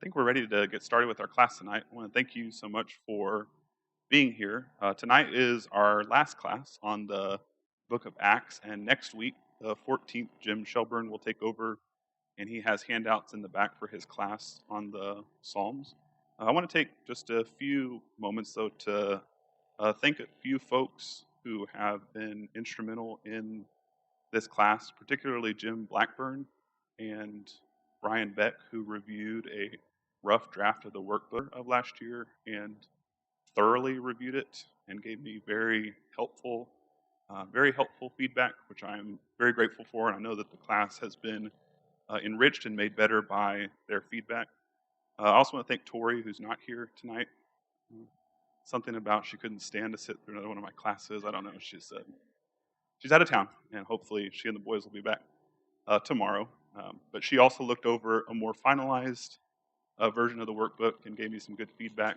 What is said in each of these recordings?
think we're ready to get started with our class tonight. I want to thank you so much for being here. Tonight is our last class on the book of Acts, and next week, the 14th, Jim Shelburne will take over, and he has handouts in the back for his class on the Psalms. I want to take just a few moments, though, to thank a few folks who have been instrumental in this class, particularly Jim Blackburn and Brian Beck, who reviewed a rough draft of the workbook of last year and thoroughly reviewed it and gave me very helpful feedback, which I am very grateful for. And I know that the class has been enriched and made better by their feedback. I also want to thank Tori, who's not here tonight. Something about she couldn't stand to sit through another one of my classes. I don't know. She's out of town, and hopefully she and the boys will be back tomorrow. But she also looked over a more finalized version of the workbook and gave me some good feedback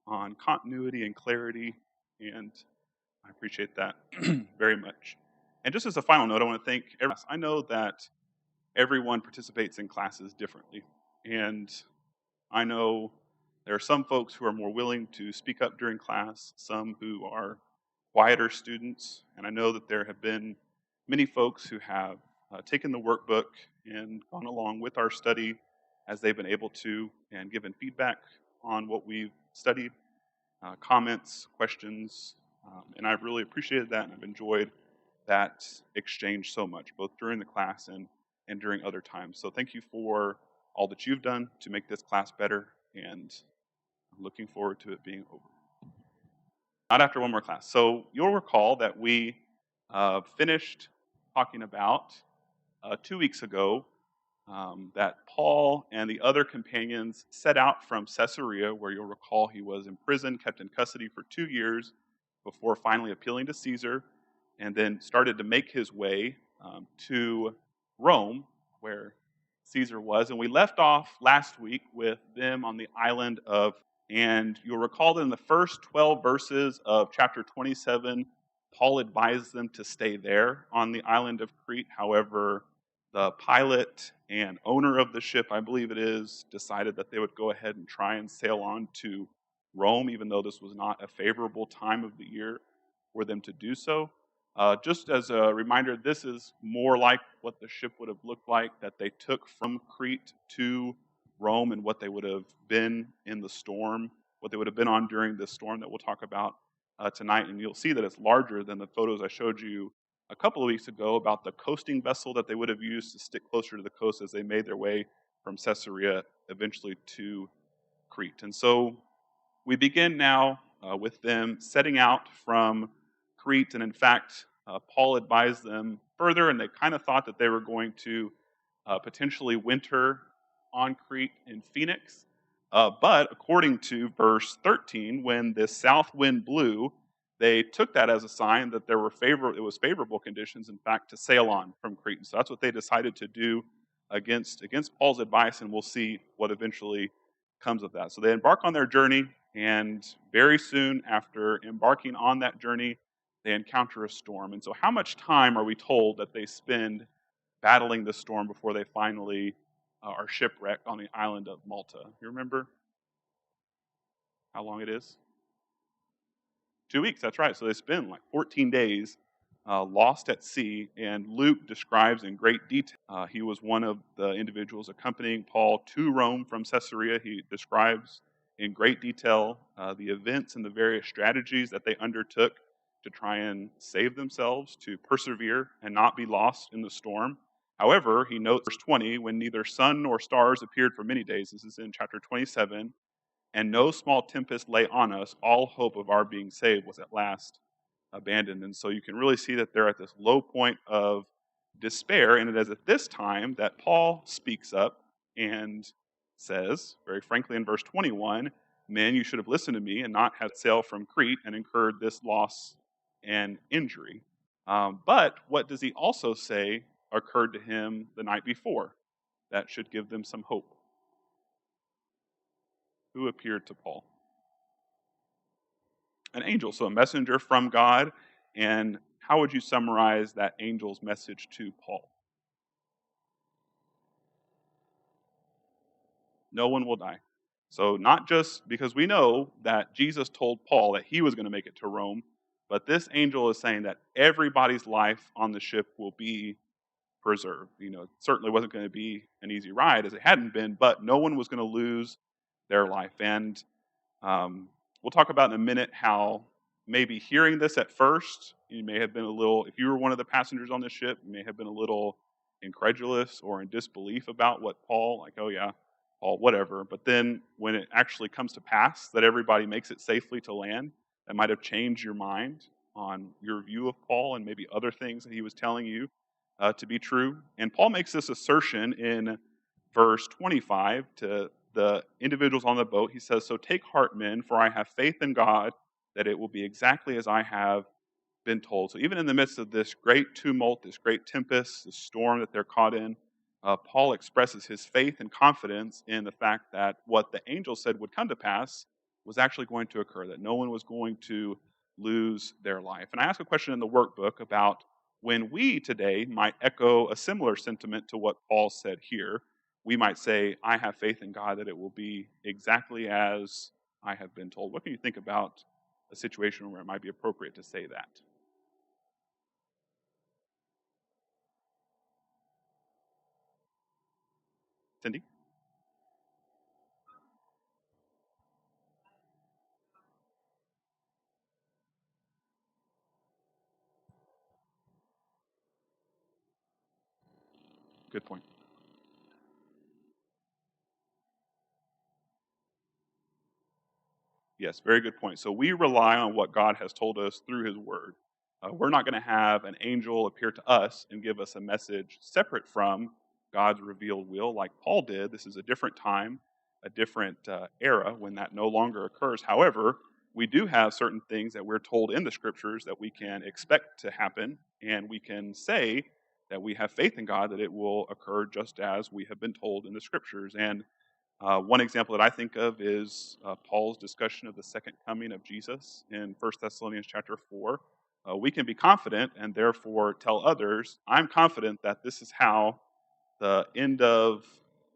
on continuity and clarity, and I appreciate that very much. And just as a final note, I want to thank everyone. I know that everyone participates in classes differently, and I know there are some folks who are more willing to speak up during class, some who are quieter students, and I know that there have been many folks who have taken the workbook and gone along with our study as they've been able to and given feedback on what we've studied, comments, questions, and I've really appreciated that, and I've enjoyed that exchange so much, both during the class and during other times. So thank you for all that you've done to make this class better, and I'm looking forward to it being over. Not after one more class. So you'll recall that we finished talking about 2 weeks ago that Paul and the other companions set out from Caesarea, where you'll recall he was imprisoned, kept in custody for 2 years before finally appealing to Caesar, and then started to make his way to Rome, where Caesar was. And we left off last week with them on the island of, and you'll recall that in the first 12 verses of chapter 27, Paul advised them to stay there on the island of Crete. However, the pilot and owner of the ship, I believe it is, decided that they would go ahead and try and sail on to Rome, even though this was not a favorable time of the year for them to do so. Just as a reminder, this is more like what the ship would have looked like that they took from Crete to Rome and what they would have been in the storm, what they would have been on during this storm that we'll talk about tonight. And you'll see that it's larger than the photos I showed you a couple of weeks ago about the coasting vessel that they would have used to stick closer to the coast as they made their way from Caesarea eventually to Crete. And so we begin now with them setting out from Crete, and in fact, Paul advised them further, and they kind of thought that they were going to potentially winter on Crete in Phoenix. But according to verse 13, when the south wind blew, they took that as a sign that it was favorable conditions, in fact, to sail on from Crete. And so that's what they decided to do against Paul's advice, and we'll see what eventually comes of that. So they embark on their journey, and very soon after embarking on that journey, they encounter a storm. And so how much time are we told that they spend battling the storm before they finally are shipwrecked on the island of Malta? You remember how long it is? 2 weeks, that's right. So they spend like 14 days lost at sea, and Luke describes in great detail. He was one of the individuals accompanying Paul to Rome from Caesarea. He describes in great detail the events and the various strategies that they undertook to try and save themselves, to persevere and not be lost in the storm. However, he notes verse 20, when neither sun nor stars appeared for many days, this is in chapter 27, and no small tempest lay on us, all hope of our being saved was at last abandoned. And so you can really see that they're at this low point of despair, and it is at this time that Paul speaks up and says, very frankly in verse 21, men, you should have listened to me and not had sailed from Crete and incurred this loss and injury. But what does he also say occurred to him the night before that should give them some hope? Who appeared to Paul? An angel, so a messenger from God. And how would you summarize that angel's message to Paul? No one will die. So, not just because we know that Jesus told Paul that he was going to make it to Rome, but this angel is saying that everybody's life on the ship will be preserved. It certainly wasn't going to be an easy ride as it hadn't been, but no one was going to lose their life. And we'll talk about in a minute how maybe hearing this at first, you may have been a little, if you were one of the passengers on the ship, you may have been a little incredulous or in disbelief about what Paul, like, oh yeah, Paul, whatever. But then when it actually comes to pass that everybody makes it safely to land, that might have changed your mind on your view of Paul and maybe other things that he was telling you to be true. And Paul makes this assertion in verse 25 to the individuals on the boat. He says, "So take heart, men, for I have faith in God that it will be exactly as I have been told." So even in the midst of this great tumult, this great tempest, this storm that they're caught in, Paul expresses his faith and confidence in the fact that what the angel said would come to pass was actually going to occur, that no one was going to lose their life. And I ask a question in the workbook about when we today might echo a similar sentiment to what Paul said here. We might say, I have faith in God that it will be exactly as I have been told. What can you think about a situation where it might be appropriate to say that? Cindy? Good point. Yes, very good point. So we rely on what God has told us through his word. We're not going to have an angel appear to us and give us a message separate from God's revealed will like Paul did. This is a different time, a different era when that no longer occurs. However, we do have certain things that we're told in the scriptures that we can expect to happen, and we can say that we have faith in God that it will occur just as we have been told in the scriptures. And one example that I think of is Paul's discussion of the second coming of Jesus in 1 Thessalonians chapter 4. We can be confident and therefore tell others, I'm confident that this is how the end of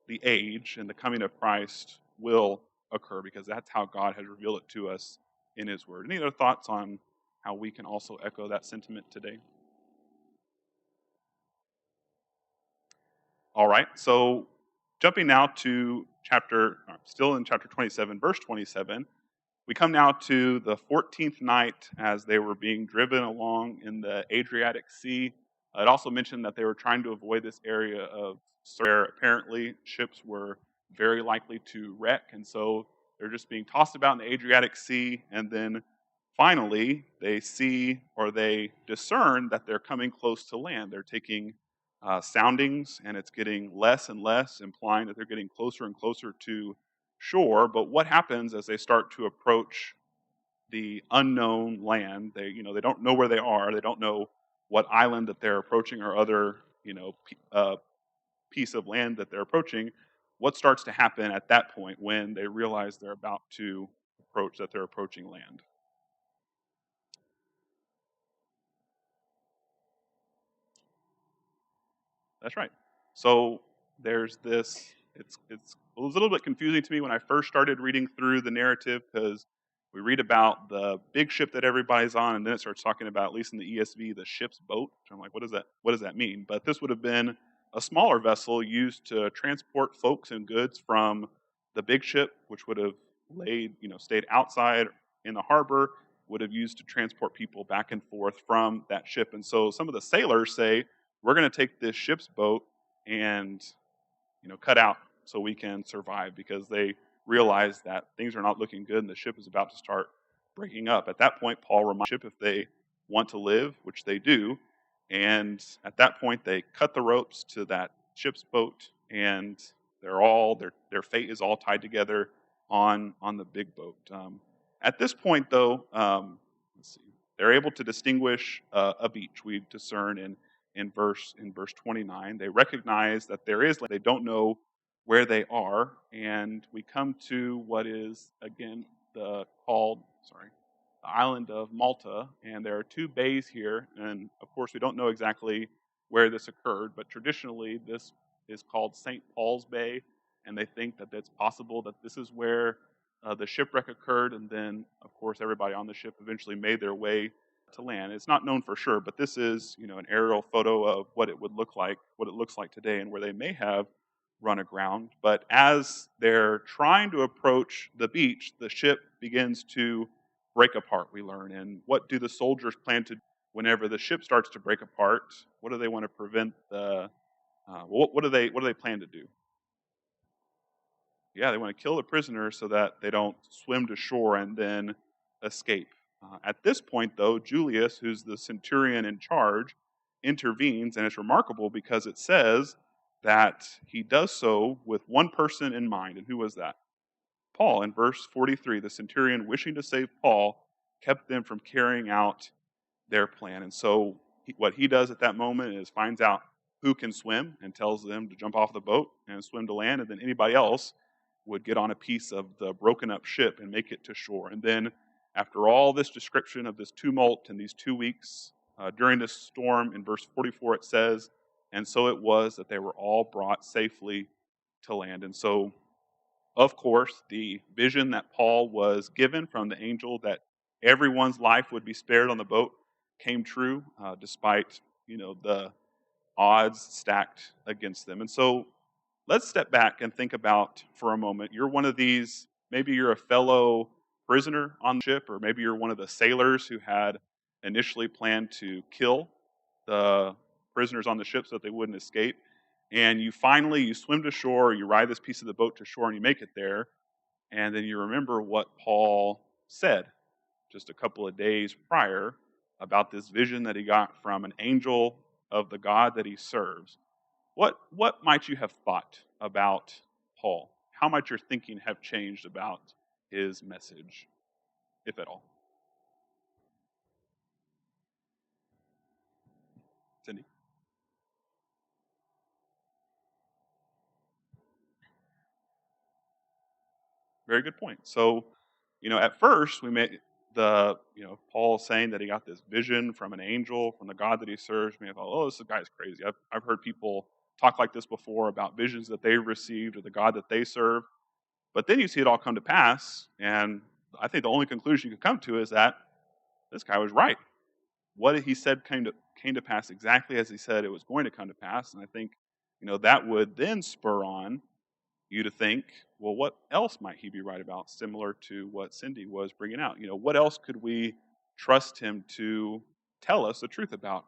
the age and the coming of Christ will occur, because that's how God has revealed it to us in his word. Any other thoughts on how we can also echo that sentiment today? All right, so jumping now to still in chapter 27, verse 27, we come now to the 14th night as they were being driven along in the Adriatic Sea. It also mentioned that they were trying to avoid this area of where apparently ships were very likely to wreck, and so they're just being tossed about in the Adriatic Sea, and then finally they see or they discern that they're coming close to land. They're taking soundings, and it's getting less and less, implying that they're getting closer and closer to shore. But what happens as they start to approach the unknown land? They don't know where they are. They don't know what island that they're approaching or other piece of land that they're approaching. What starts to happen at that point when they realize they're about to they're approaching land? That's right. So there's this. It's a little bit confusing to me when I first started reading through the narrative, because we read about the big ship that everybody's on, and then it starts talking about, at least in the ESV, the ship's boat. Which I'm like, what does that? What does that mean? But this would have been a smaller vessel used to transport folks and goods from the big ship, which would have stayed outside in the harbor, would have used to transport people back and forth from that ship. And so some of the sailors say, we're going to take this ship's boat and cut out so we can survive, because they realize that things are not looking good and the ship is about to start breaking up. At that point, Paul reminds the ship if they want to live, which they do, and at that point they cut the ropes to that ship's boat, and their fate is all tied together on the big boat. At this point, though, let's see, they're able to distinguish a beach. We discern in verse 29. They recognize that there is land. They don't know where they are, and we come to what is again the island of Malta, and there are two bays here, and of course we don't know exactly where this occurred, but traditionally this is called St. Paul's Bay and they think that it's possible that this is where the shipwreck occurred, and then, of course, everybody on the ship eventually made their way to land. It's not known for sure, but this is, an aerial photo of what it would look like, what it looks like today, and where they may have run aground. But as they're trying to approach the beach, the ship begins to break apart, we learn. And what do the soldiers plan to do whenever the ship starts to break apart? What do they want to prevent the what do they plan to do? Yeah, they want to kill the prisoners so that they don't swim to shore and then escape. At this point, though, Julius, who's the centurion in charge, intervenes, and it's remarkable because it says that he does so with one person in mind. And who was that? Paul. In verse 43, the centurion, wishing to save Paul, kept them from carrying out their plan. And so, what he does at that moment is finds out who can swim and tells them to jump off the boat and swim to land, and then anybody else would get on a piece of the broken up ship and make it to shore. And then, after all this description of this tumult and these 2 weeks during this storm, in verse 44 it says, "And so it was that they were all brought safely to land." And so, of course, the vision that Paul was given from the angel that everyone's life would be spared on the boat came true, despite the odds stacked against them. And so, let's step back and think about for a moment. You're one of these. Maybe you're a fellow prisoner on the ship, or maybe you're one of the sailors who had initially planned to kill the prisoners on the ship so that they wouldn't escape. And you swim to shore, you ride this piece of the boat to shore, and you make it there. And then you remember what Paul said just a couple of days prior about this vision that he got from an angel of the God that he serves. What might you have thought about Paul? How might your thinking have changed about his message, if at all? Cindy? Very good point. So, at first we made Paul saying that he got this vision from an angel, from the God that he serves. May have thought, oh, this guy's crazy. I've heard people talk like this before about visions that they received or the God that they serve. But then you see it all come to pass, and I think the only conclusion you could come to is that this guy was right. What he said came to pass exactly as he said it was going to come to pass, and I think that would then spur on you to think, well, what else might he be right about? Similar to what Cindy was bringing out. What else could we trust him to tell us the truth about?